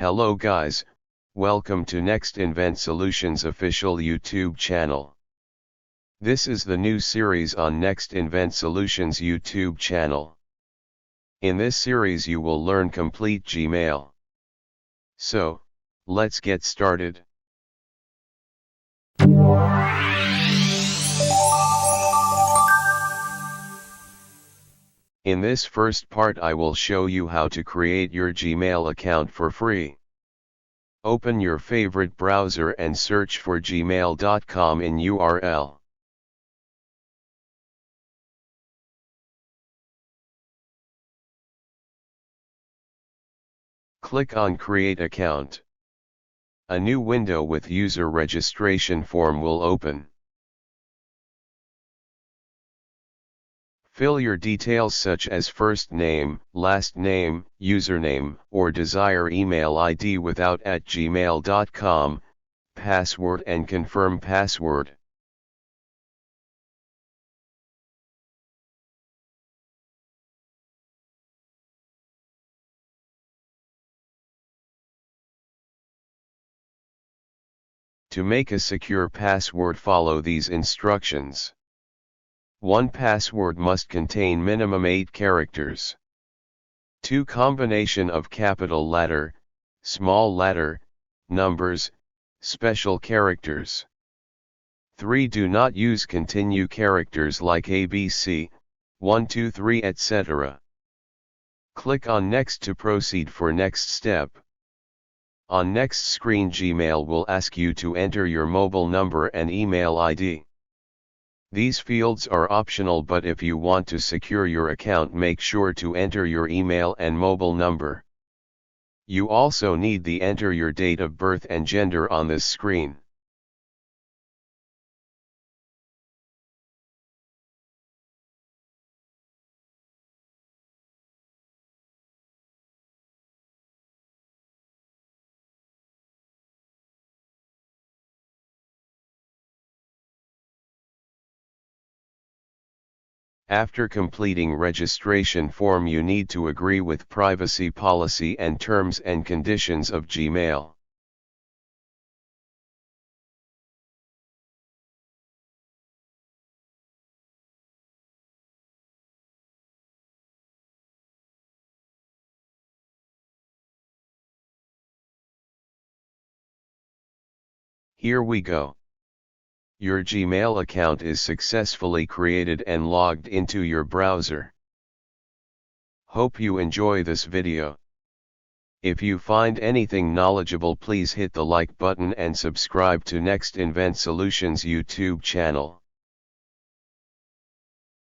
Hello guys, welcome to Next Invent Solutions official YouTube channel. This is the new series on Next Invent Solutions YouTube channel. In this series you will learn complete Gmail. So, let's get started. In this first part I will show you how to create your Gmail account for free. Open your favorite browser and search for gmail.com in URL. Click on Create Account. A new window with user registration form will open. Fill your details such as first name, last name, username, or desired email ID without @gmail.com, password and confirm password. To make a secure password, follow these instructions. One password must contain minimum 8 characters. 2 combination of capital letter, small letter, numbers, special characters. 3 do not use continue characters like ABC, 1 2 3 etc. Click on Next to proceed for next step. On next screen Gmail will ask you to enter your mobile number and email ID. These fields are optional, but if you want to secure your account, make sure to enter your email and mobile number. You also need to enter your date of birth and gender on this screen. After completing registration form, you need to agree with privacy policy and terms and conditions of Gmail. Here we go. Your Gmail account is successfully created and logged into your browser. Hope you enjoy this video. If you find anything knowledgeable, please hit the like button and subscribe to Next Invent Solutions YouTube channel.